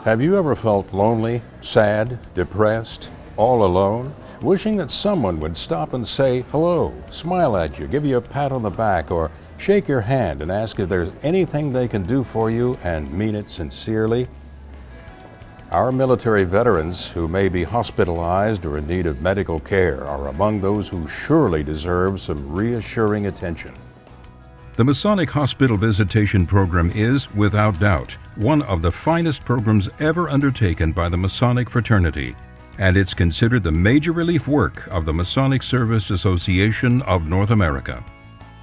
Have you ever felt lonely, sad, depressed, all alone? Wishing that someone would stop and say hello, smile at you, give you a pat on the back, or shake your hand and ask if there's anything they can do for you and mean it sincerely? Our military veterans who may be hospitalized or in need of medical care are among those who surely deserve some reassuring attention. The Masonic Hospital Visitation Program is, without doubt, one of the finest programs ever undertaken by the Masonic fraternity, and it's considered the major relief work of the Masonic Service Association of North America.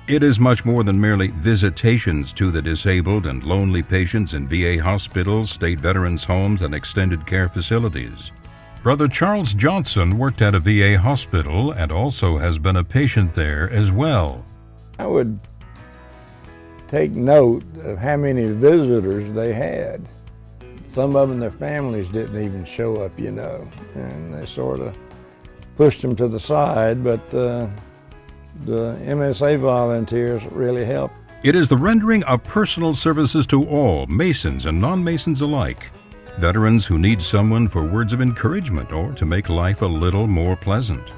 It is much more than merely visitations to the disabled and lonely patients in VA hospitals, state veterans' homes, and extended care facilities. Brother Charles Johnson worked at a VA hospital and also has been a patient there as well. I would take note of how many visitors they had. Some of them, their families didn't even show up, and they sort of pushed them to the side, but the MSA volunteers really helped. It is the rendering of personal services to all, Masons and non-Masons alike. Veterans who need someone for words of encouragement or to make life a little more pleasant.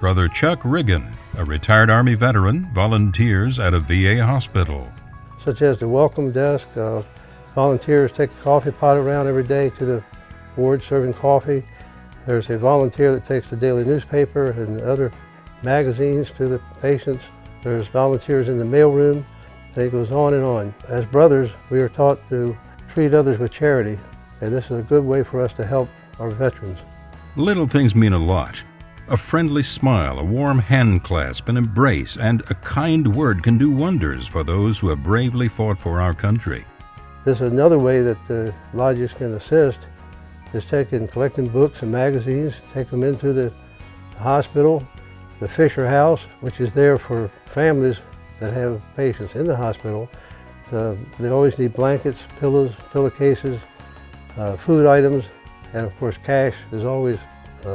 Brother Chuck Riggin, a retired Army veteran, volunteers at a VA hospital. Such as the welcome desk, volunteers take the coffee pot around every day to the ward serving coffee. There's a volunteer that takes the daily newspaper and other magazines to the patients. There's volunteers in the mailroom, and it goes on and on. As brothers, we are taught to treat others with charity, and this is a good way for us to help our veterans. Little things mean a lot. A friendly smile, a warm hand clasp, an embrace, and a kind word can do wonders for those who have bravely fought for our country. This is another way that the lodges can assist, is collecting books and magazines, take them into the hospital, the Fisher House, which is there for families that have patients in the hospital. They always need blankets, pillows, pillowcases, food items, and of course cash is always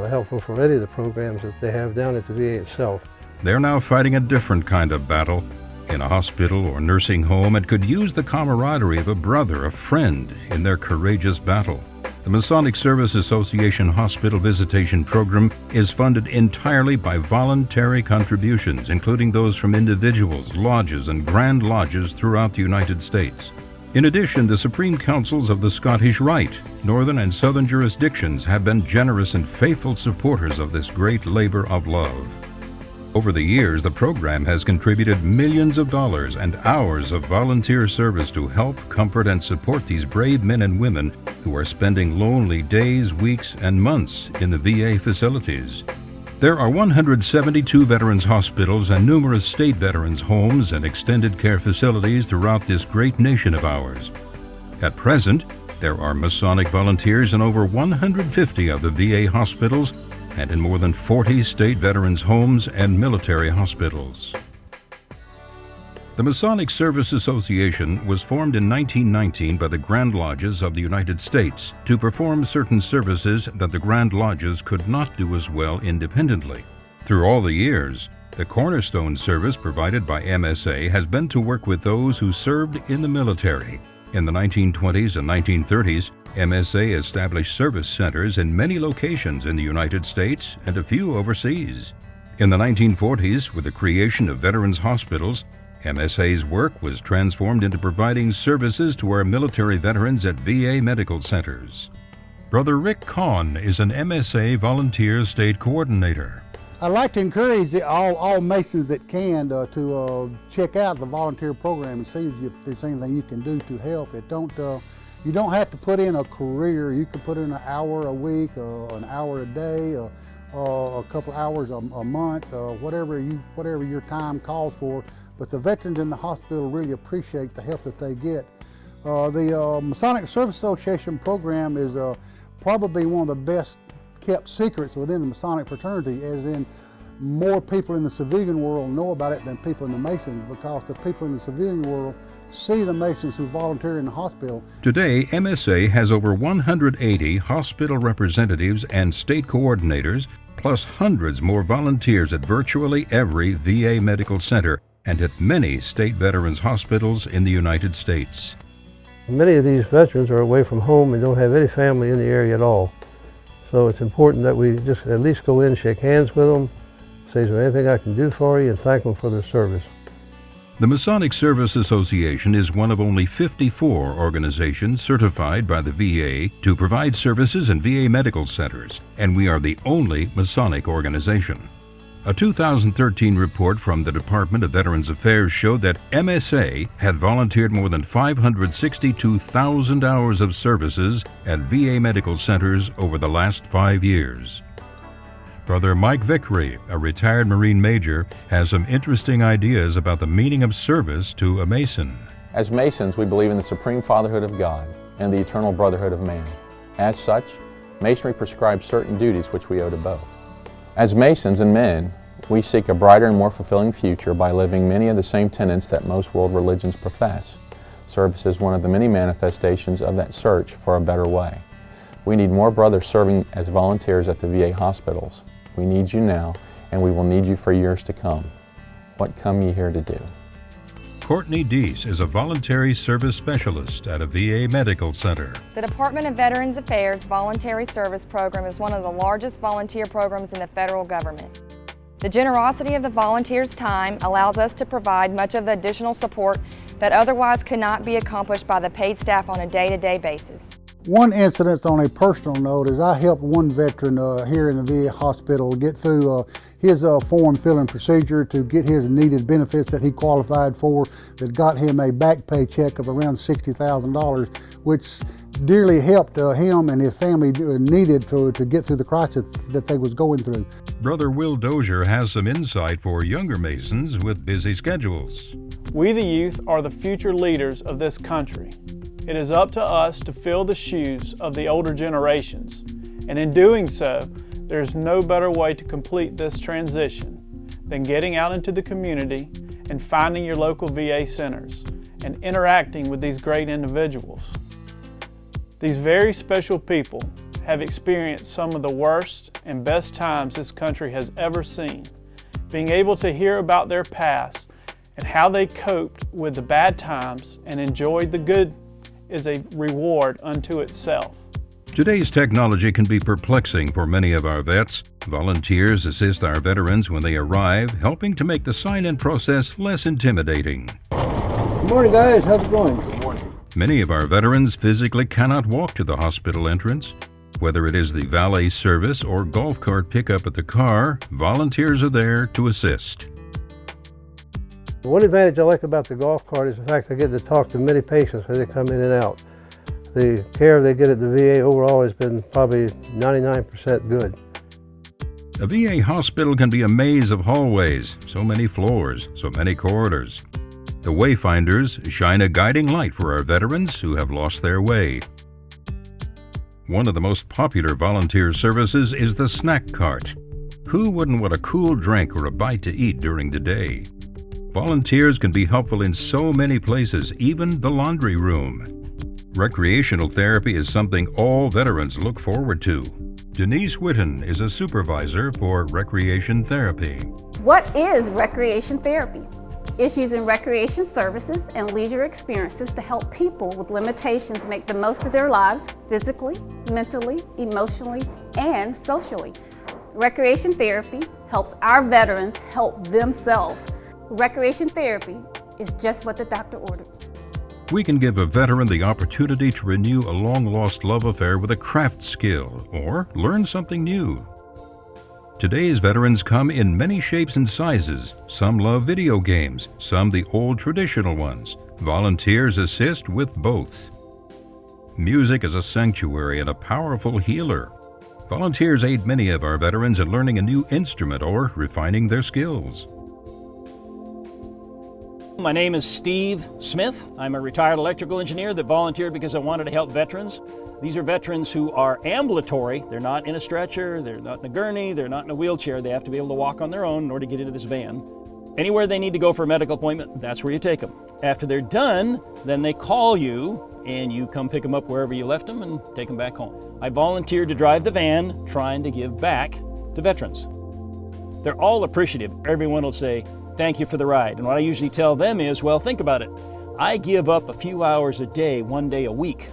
helpful for any of the programs that they have down at the VA itself. They're now fighting a different kind of battle in a hospital or nursing home and could use the camaraderie of a brother, a friend in their courageous battle. The Masonic Service Association Hospital Visitation Program is funded entirely by voluntary contributions, including those from individuals, lodges, and grand lodges throughout the United States. In addition, the Supreme Councils of the Scottish Rite, Northern and Southern jurisdictions have been generous and faithful supporters of this great labor of love. Over the years, the program has contributed millions of dollars and hours of volunteer service to help, comfort, and support these brave men and women who are spending lonely days, weeks, and months in the VA facilities. There are 172 veterans hospitals and numerous state veterans homes and extended care facilities throughout this great nation of ours. At present, there are Masonic volunteers in over 150 of the VA hospitals and in more than 40 state veterans homes and military hospitals. The Masonic Service Association was formed in 1919 by the Grand Lodges of the United States to perform certain services that the Grand Lodges could not do as well independently. Through all the years, the cornerstone service provided by MSA has been to work with those who served in the military. In the 1920s and 1930s, MSA established service centers in many locations in the United States and a few overseas. In the 1940s, with the creation of veterans hospitals, MSA's work was transformed into providing services to our military veterans at VA medical centers. Brother Rick Kahn is an MSA volunteer state coordinator. I'd like to encourage all Masons that can to check out the volunteer program and see if there's anything you can do to help. You don't have to put in a career. You can put in an hour a week, an hour a day, a couple hours a month, whatever your time calls for. But the veterans in the hospital really appreciate the help that they get. The Masonic Service Association program is probably one of the best kept secrets within the Masonic fraternity, as in more people in the civilian world know about it than people in the Masons, because the people in the civilian world see the Masons who volunteer in the hospital. Today, MSA has over 180 hospital representatives and state coordinators, plus hundreds more volunteers at virtually every VA medical center and at many state veterans hospitals in the United States. Many of these veterans are away from home and don't have any family in the area at all. So it's important that we just at least go in, shake hands with them, say, is there anything I can do for you, and thank them for their service. The Masonic Service Association is one of only 54 organizations certified by the VA to provide services in VA medical centers, and we are the only Masonic organization. A 2013 report from the Department of Veterans Affairs showed that MSA had volunteered more than 562,000 hours of services at VA medical centers over the last 5 years. Brother Mike Vickery, a retired Marine Major, has some interesting ideas about the meaning of service to a Mason. As Masons, we believe in the supreme fatherhood of God and the eternal brotherhood of man. As such, Masonry prescribes certain duties which we owe to both. As Masons and men, we seek a brighter and more fulfilling future by living many of the same tenets that most world religions profess. Service is one of the many manifestations of that search for a better way. We need more brothers serving as volunteers at the VA hospitals. We need you now, and we will need you for years to come. What come ye here to do? Courtney Deese is a voluntary service specialist at a VA medical center. The Department of Veterans Affairs Voluntary Service Program is one of the largest volunteer programs in the federal government. The generosity of the volunteers' time allows us to provide much of the additional support that otherwise could not be accomplished by the paid staff on a day-to-day basis. One incident on a personal note is I helped one veteran here in the VA hospital get through his form filling procedure to get his needed benefits that he qualified for, that got him a back pay check of around $60,000, which dearly helped him and his family needed to get through the crisis that they was going through. Brother Will Dozier has some insight for younger Masons with busy schedules. We the youth are the future leaders of this country. It is up to us to fill the shoes of the older generations, and in doing so, there is no better way to complete this transition than getting out into the community and finding your local VA centers and interacting with these great individuals. These very special people have experienced some of the worst and best times this country has ever seen. Being able to hear about their past and how they coped with the bad times and enjoyed the good is a reward unto itself. Today's technology can be perplexing for many of our vets. Volunteers assist our veterans when they arrive, helping to make the sign-in process less intimidating. Good morning, guys. How's it going? Good morning. Many of our veterans physically cannot walk to the hospital entrance. Whether it is the valet service or golf cart pickup at the car, volunteers are there to assist. One advantage I like about the golf cart is the fact I get to talk to many patients as they come in and out. The care they get at the VA overall has been probably 99% good. A VA hospital can be a maze of hallways, so many floors, so many corridors. The Wayfinders shine a guiding light for our veterans who have lost their way. One of the most popular volunteer services is the snack cart. Who wouldn't want a cool drink or a bite to eat during the day? Volunteers can be helpful in so many places, even the laundry room. Recreational therapy is something all veterans look forward to. Denise Whitten is a supervisor for recreation therapy. What is recreation therapy? It's using recreation services and leisure experiences to help people with limitations make the most of their lives physically, mentally, emotionally, and socially. Recreation therapy helps our veterans help themselves. Recreation therapy is just what the doctor ordered. We can give a veteran the opportunity to renew a long-lost love affair with a craft skill or learn something new. Today's veterans come in many shapes and sizes. Some love video games, some the old traditional ones. Volunteers assist with both. Music is a sanctuary and a powerful healer. Volunteers aid many of our veterans in learning a new instrument or refining their skills. My name is Steve Smith. I'm a retired electrical engineer that volunteered because I wanted to help veterans. These are veterans who are ambulatory. They're not in a stretcher, they're not in a gurney, they're not in a wheelchair. They have to be able to walk on their own in order to get into this van. Anywhere they need to go for a medical appointment, that's where you take them. After they're done, then they call you and you come pick them up wherever you left them and take them back home. I volunteered to drive the van, trying to give back to veterans. They're all appreciative. Everyone will say, "Thank you for the ride." And what I usually tell them is, well, think about it. I give up a few hours a day, 1 day a week,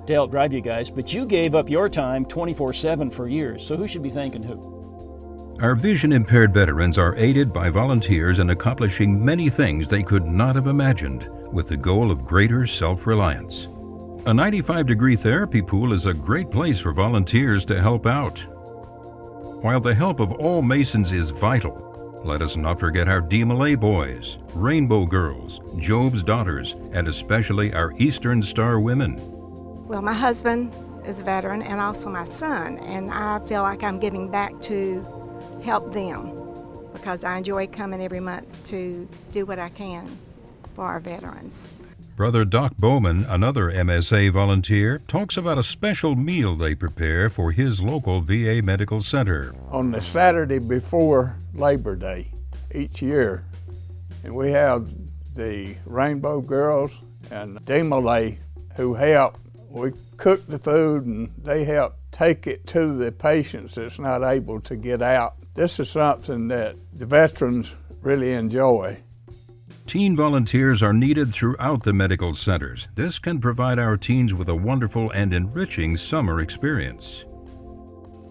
to help drive you guys, but you gave up your time 24/7 for years, so who should be thanking who? Our vision-impaired veterans are aided by volunteers in accomplishing many things they could not have imagined, with the goal of greater self-reliance. A 95-degree therapy pool is a great place for volunteers to help out. While the help of all Masons is vital, let us not forget our DMLA boys, Rainbow Girls, Job's Daughters, and especially our Eastern Star women. Well, my husband is a veteran and also my son, and I feel like I'm giving back to help them because I enjoy coming every month to do what I can for our veterans. Brother Doc Bowman, another MSA volunteer, talks about a special meal they prepare for his local VA medical center. On the Saturday before Labor Day each year, and we have the Rainbow Girls and DMLA who help. We cook the food and they help take it to the patients that's not able to get out. This is something that the veterans really enjoy. Teen volunteers are needed throughout the medical centers. This can provide our teens with a wonderful and enriching summer experience.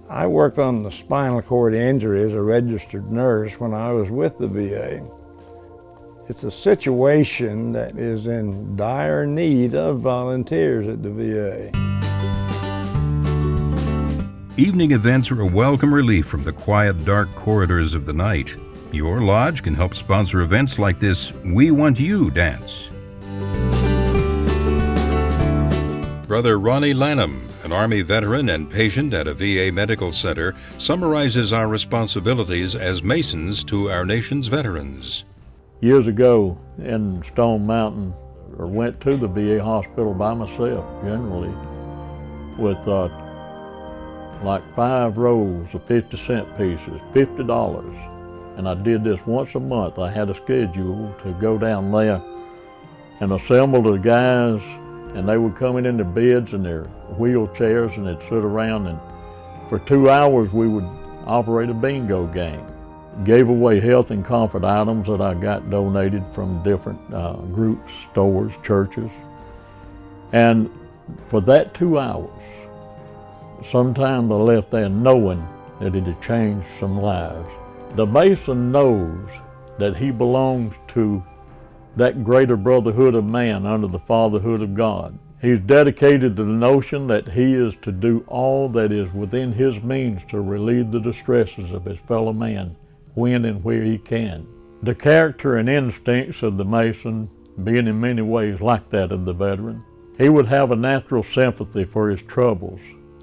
I worked on the spinal cord injury as a registered nurse when I was with the VA. It's a situation that is in dire need of volunteers at the VA. Evening events are a welcome relief from the quiet, dark corridors of the night. Your lodge can help sponsor events like this We Want You dance. Brother Ronnie Lanham, an Army veteran and patient at a VA medical center, summarizes our responsibilities as Masons to our nation's veterans. Years ago in Stone Mountain, I went to the VA hospital by myself, generally, with like 5 rolls of 50-cent pieces, $50. And I did this once a month. I had a schedule to go down there and assemble the guys, and they would come in their beds and their wheelchairs, and they'd sit around, and for 2 hours we would operate a bingo game. Gave away health and comfort items that I got donated from different groups, stores, churches. And for that 2 hours, sometimes I left there knowing that it had changed some lives. The Mason knows that he belongs to that greater brotherhood of man under the fatherhood of God. He's dedicated to the notion that he is to do all that is within his means to relieve the distresses of his fellow man when and where he can. The character and instincts of the Mason being in many ways like that of the veteran, he would have a natural sympathy for his troubles.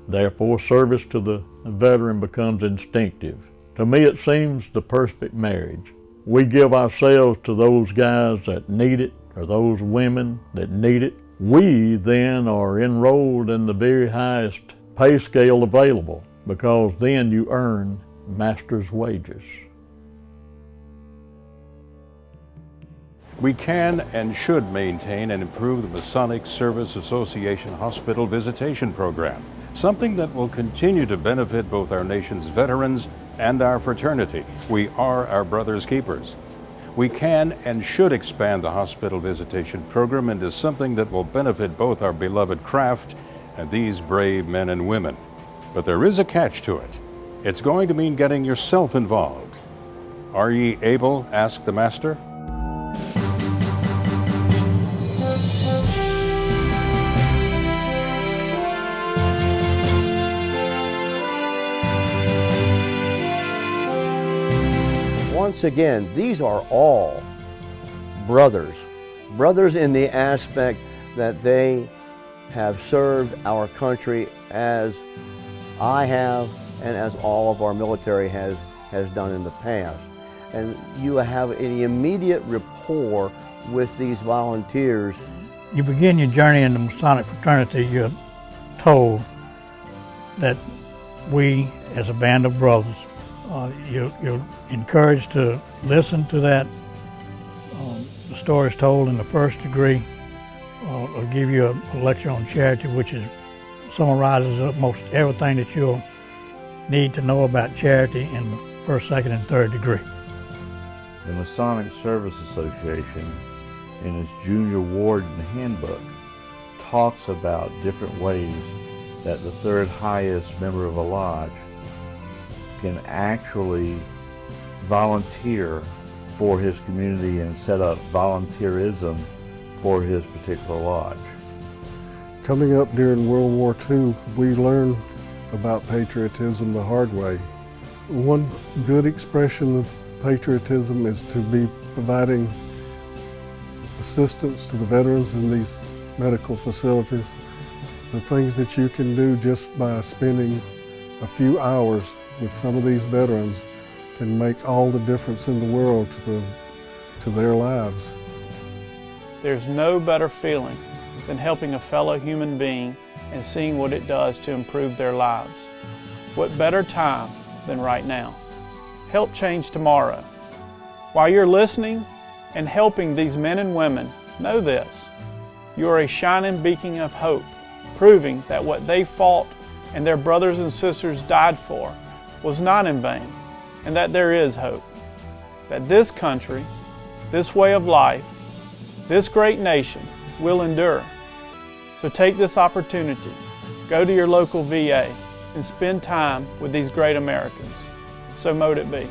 Therefore, service to the veteran becomes instinctive. To me, it seems the perfect marriage. We give ourselves to those guys that need it, or those women that need it. We then are enrolled in the very highest pay scale available, because then you earn master's wages. We can and should maintain and improve the Masonic Service Association Hospital Visitation Program, something that will continue to benefit both our nation's veterans and our fraternity. We are our brother's keepers. We can and should expand the hospital visitation program into something that will benefit both our beloved craft and these brave men and women. But there is a catch to it. It's going to mean getting yourself involved. Are ye able? Ask the Master. Once again, these are all brothers. Brothers in the aspect that they have served our country as I have and as all of our military has done in the past. And you have an immediate rapport with these volunteers. You begin your journey in the Masonic fraternity, you're told that we, as a band of brothers, you're encouraged to listen to that. The stories told in the first degree. I'll give you a lecture on charity, which summarizes up most everything that you'll need to know about charity in the first, second, and third degree. The Masonic Service Association in his junior warden handbook, talks about different ways that the third highest member of a lodge can actually volunteer for his community and set up volunteerism for his particular lodge. Coming up during World War II, we learned about patriotism the hard way. One good expression of patriotism is to be providing assistance to the veterans in these medical facilities. The things that you can do just by spending a few hours with some of these veterans can make all the difference in the world to their lives. There's no better feeling than helping a fellow human being and seeing what it does to improve their lives. What better time than right now? Help change tomorrow. While you're listening and helping these men and women, know this: you are a shining beacon of hope, proving that what they fought and their brothers and sisters died for was not in vain, and that there is hope. That this country, this way of life, this great nation will endure. So take this opportunity, go to your local VA, and spend time with these great Americans. So mote it be.